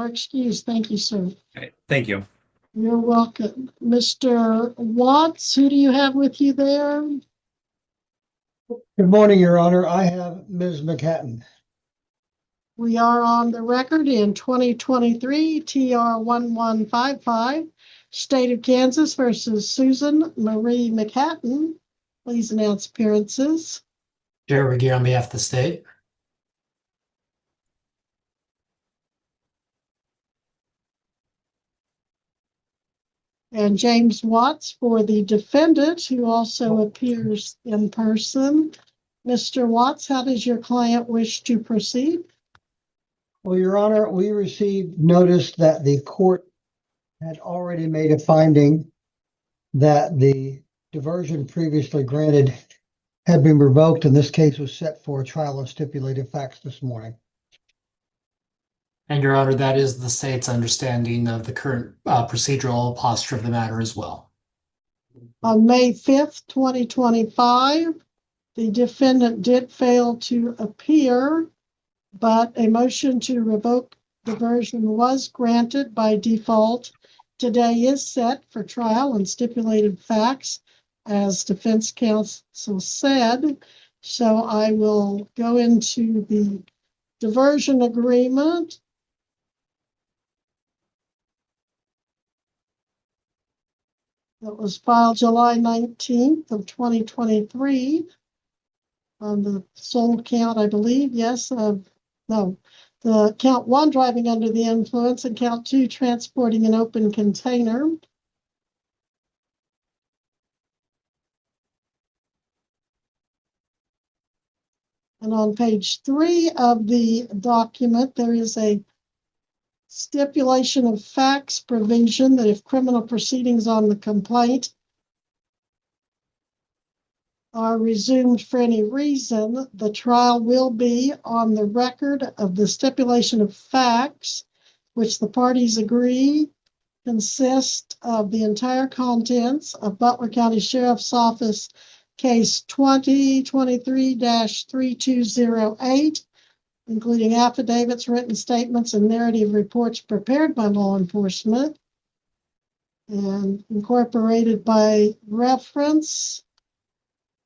excused. Thank you, sir. Okay, thank you. You're welcome. Mr. Watts, who do you have with you there? Good morning, Your Honor. I have Ms. McCartney. We are on the record in 2023 TR 1155, State of Kansas versus Susan Marie McCartney. Please announce appearances. Jared Regier on behalf of the state. And James Watts for the defendant, who also appears in person. Mr. Watts, how does your client wish to proceed? Well, Your Honor, we received notice that the court had already made a finding that the diversion previously granted had been revoked, and this case was set for a trial of stipulated facts this morning. And Your Honor, that is the state's understanding of the current procedural posture of the matter as well. On May 5th, 2025, the defendant did fail to appear, but a motion to revoke diversion was granted by default. Today is set for trial and stipulated facts, as defense counsel said. So I will go into the diversion agreement. That was filed July 19th of 2023 on the sole count, I believe. Yes, no. The count 1, driving under the influence, and count 2, transporting an open container. And on page 3 of the document, there is a stipulation of facts provision that if criminal proceedings on the complaint are resumed for any reason, the trial will be on the record of the stipulation of facts, which the parties agree consist of the entire contents of Butler County Sheriff's Office case 2023-3208, including affidavits, written statements, and narrative reports prepared by law enforcement and incorporated by reference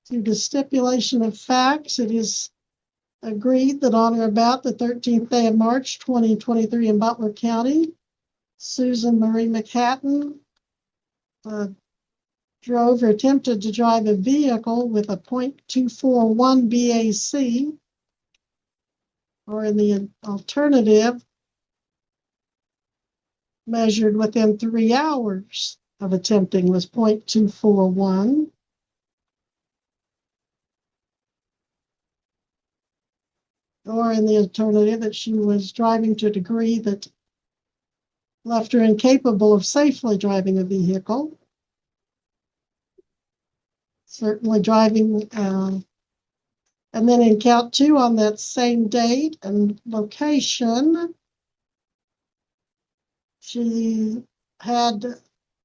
to the stipulation of facts. It is agreed that on or about the 13th day of March, 2023 in Butler County, Susan Marie McCartney drove or attempted to drive a vehicle with a .241 BAC, or in the alternative, measured within 3 hours of attempting was .241. Or in the alternative, that she was driving to a degree that left her incapable of safely driving a vehicle. Certainly driving, and then in count 2 on that same date and location, she had,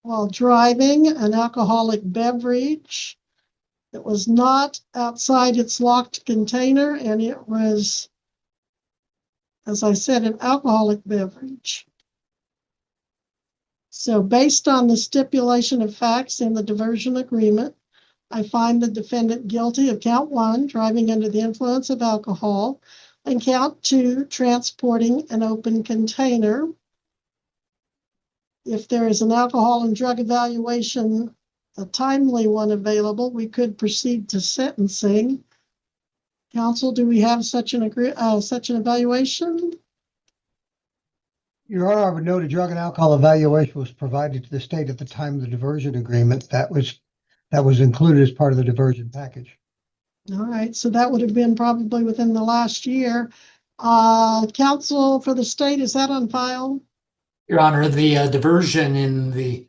while driving, an alcoholic beverage that was not outside its locked container, and it was, as I said, an alcoholic beverage. So based on the stipulation of facts in the diversion agreement, I find the defendant guilty of count 1, driving under the influence of alcohol, and count 2, transporting an open container. If there is an alcohol and drug evaluation, a timely one available, we could proceed to sentencing. Counsel, do we have such an evaluation? Your Honor, I would note a drug and alcohol evaluation was provided to the state at the time of the diversion agreement. That was included as part of the diversion package. All right, so that would have been probably within the last year. Counsel for the state, is that on file? Your Honor, the diversion in the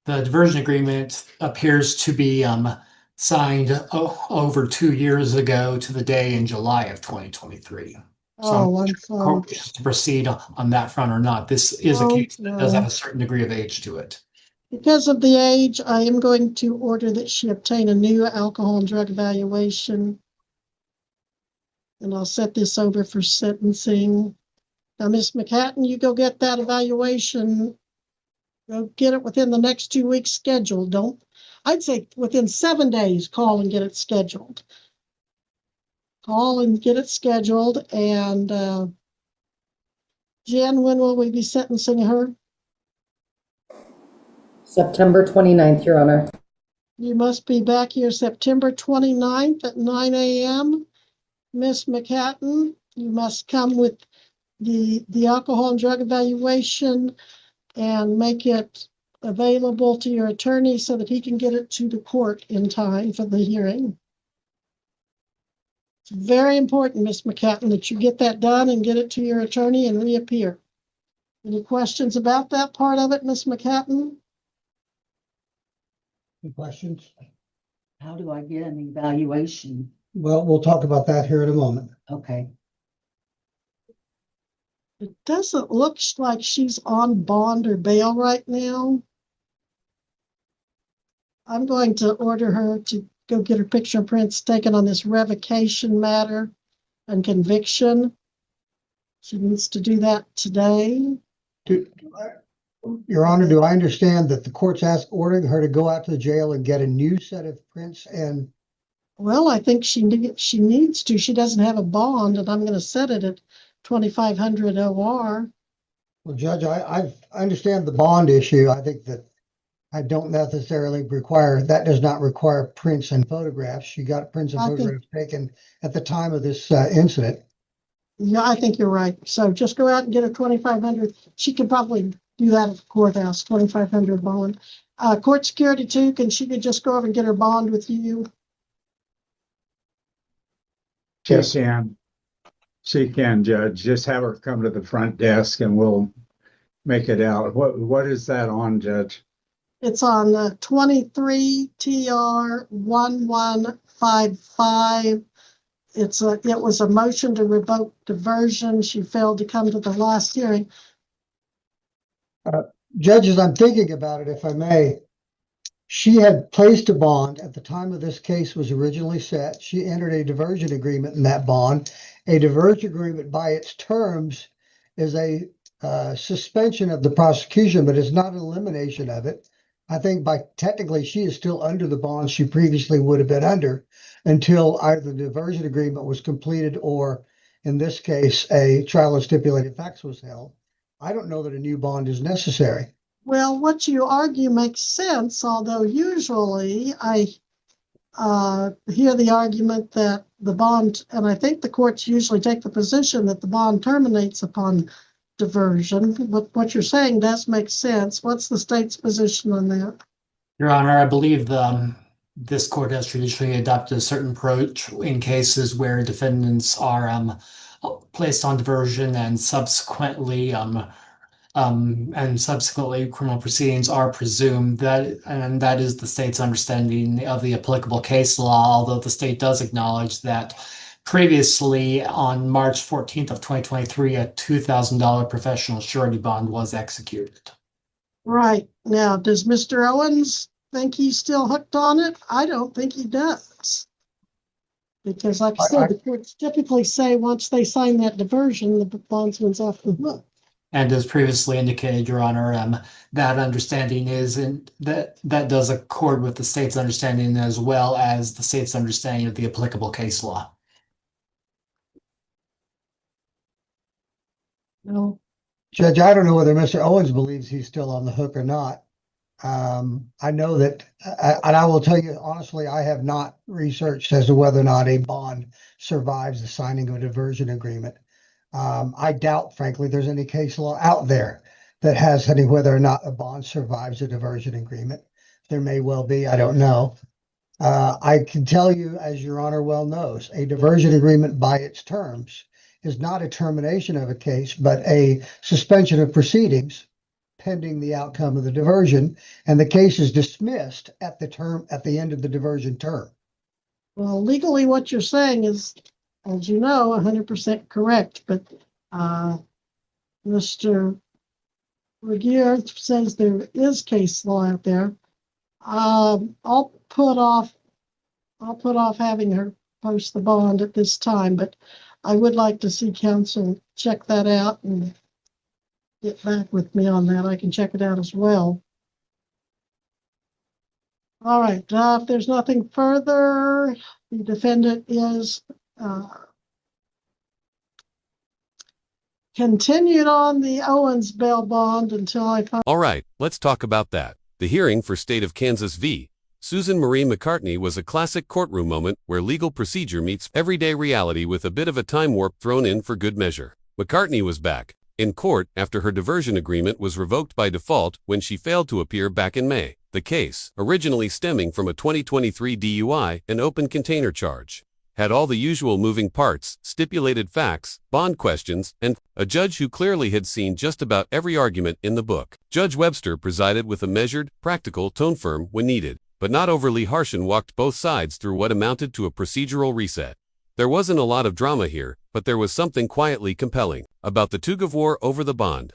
diversion agreement appears to be signed over 2 years ago to the day in July of 2023. Oh, I'm sorry. To proceed on that front or not. This is a case that does have a certain degree of age to it. Because of the age, I am going to order that she obtain a new alcohol and drug evaluation. And I'll set this over for sentencing. Now, Ms. McCartney, you go get that evaluation. Go get it within the next 2 weeks scheduled. I'd say within 7 days, call and get it scheduled. Call and get it scheduled. And Jen, when will we be sentencing her? September 29th, Your Honor. You must be back here September 29th at 9 a.m. Ms. McCartney, you must come with the alcohol and drug evaluation and make it available to your attorney so that he can get it to the court in time for the hearing. It's very important, Ms. McCartney, that you get that done and get it to your attorney and reappear. Any questions about that part of it, Ms. McCartney? Any questions? How do I get an evaluation? Well, we'll talk about that here in a moment. Okay. It doesn't look like she's on bond or bail right now. I'm going to order her to go get her picture and prints taken on this revocation matter and conviction. She needs to do that today. Your Honor, do I understand that the court's ordering her to go out to the jail and get a new set of prints? And Well, I think she needs to. She doesn't have a bond, and I'm going to set it at 2,500 OR. well, Judge, I understand the bond issue. I think that I don't necessarily that does not require prints and photographs. She got prints and I think- photographs taken at the time of this incident. Yeah, I think you're right. So just go out and get her 2,500. She could probably do that at the courthouse, 2,500 bond. Court security too, she could just go over and get her bond with you? She can. She can, Judge. Just have her come to the front desk and we'll make it out. What is that on, Judge? It's on 23 TR 1155. It was a motion to revoke diversion. She failed to come to the last hearing. Judges, I'm thinking about it, if I may. She had placed a bond at the time of this case was originally set. She entered a diversion agreement in that bond. A diversion agreement by its terms is a suspension of the prosecution, but it's not an elimination of it. I think technically she is still under the bond she previously would have been under until either the diversion agreement was completed or, in this case, a trial of stipulated facts was held. I don't know that a new bond is necessary. Well, what you argue makes sense, although usually I hear the argument that the bond, and I think the courts usually take the position that the bond terminates upon diversion. But what you're saying does make sense. What's the state's position on that? Your Honor, I believe this court has traditionally adopted a certain approach in cases where defendants are placed on diversion and subsequently criminal proceedings are presumed. That is the state's understanding of the applicable case law, although the state does acknowledge that previously on March 14th of 2023, a $2,000 professional surety bond was executed. Right. Now, does Mr. Owens think he's still hooked on it? I don't think he does. Because like I said, the courts typically say once they sign that diversion, the bondsman's off the hook. And as previously indicated, Your Honor, that understanding that does accord with the state's understanding as well as the state's understanding of the applicable case law. No. Judge, I don't know whether Mr. Owens believes he's still on the hook or not. I know that, and I will tell you honestly, I have not researched as to whether or not a bond survives the signing of a diversion agreement. I doubt, frankly, there's any case law out there that has any whether or not a bond survives a diversion agreement. There may well be, I don't know. I can tell you, as Your Honor well knows, a diversion agreement by its terms is not a termination of a case, but a suspension of proceedings pending the outcome of the diversion, and the case is dismissed at the end of the diversion term. Well, legally, what you're saying is, as you know, 100% correct. But Mr. Regier says there is case law out there. I'll put off having her post the bond at this time, but I would like to see council check that out and get back with me on that. I can check it out as well. All right, if there's nothing further, the defendant is continued on the Owens bail bond until I find. All right, let's talk about that. The hearing for State of Kansas v. Susan Marie McCartney was a classic courtroom moment where legal procedure meets everyday reality with a bit of a time warp thrown in for good measure. McCartney was back in court after her diversion agreement was revoked by default when she failed to appear back in May. The case, originally stemming from a 2023 DUI and open container charge, had all the usual moving parts, stipulated facts, bond questions, and a judge who clearly had seen just about every argument in the book. Judge Webster presided with a measured, practical tone, firm when needed, but not overly harsh, and walked both sides through what amounted to a procedural reset. There wasn't a lot of drama here, but there was something quietly compelling about the tug-of-war over the bond.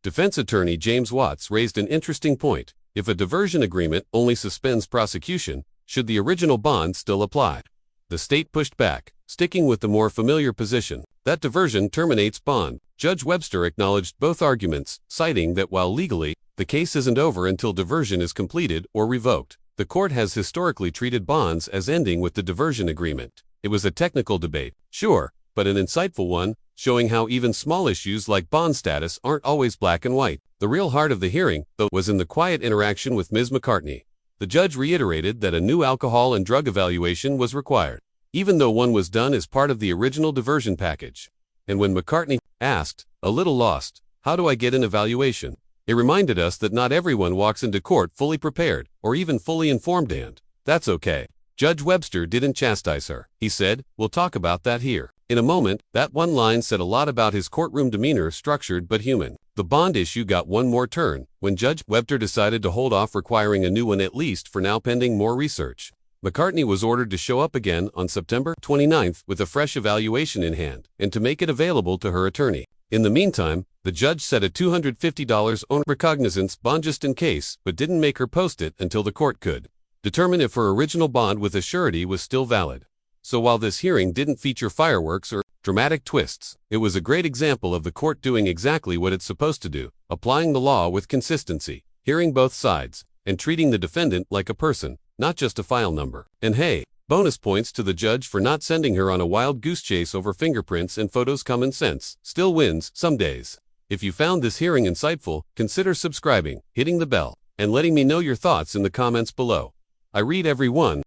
Defense attorney James Watts raised an interesting point. If a diversion agreement only suspends prosecution, should the original bond still apply? The state pushed back, sticking with the more familiar position that diversion terminates bond. Judge Webster acknowledged both arguments, citing that while legally, the case isn't over until diversion is completed or revoked, the court has historically treated bonds as ending with the diversion agreement. It was a technical debate, sure, but an insightful one, showing how even small issues like bond status aren't always black and white. The real heart of the hearing, though, was in the quiet interaction with Ms. McCartney. The judge reiterated that a new alcohol and drug evaluation was required, even though one was done as part of the original diversion package. And when McCartney asked, a little lost, "How do I get an evaluation?" it reminded us that not everyone walks into court fully prepared, or even fully informed, and that's okay. Judge Webster didn't chastise her. He said, "We'll talk about that here in a moment." That one line said a lot about his courtroom demeanor, structured but human. The bond issue got one more turn when Judge Webster decided to hold off requiring a new one, at least for now, pending more research. McCartney was ordered to show up again on September 29th with a fresh evaluation in hand, and to make it available to her attorney. In the meantime, the judge set a $250 on recognizance bond just in case, but didn't make her post it until the court could determine if her original bond with a surety was still valid. So while this hearing didn't feature fireworks or dramatic twists, it was a great example of the court doing exactly what it's supposed to do, applying the law with consistency, hearing both sides, and treating the defendant like a person, not just a file number. And hey, bonus points to the judge for not sending her on a wild goose chase over fingerprints and photos. Common sense still wins some days. If you found this hearing insightful, consider subscribing, hitting the bell, and letting me know your thoughts in the comments below. I read every one.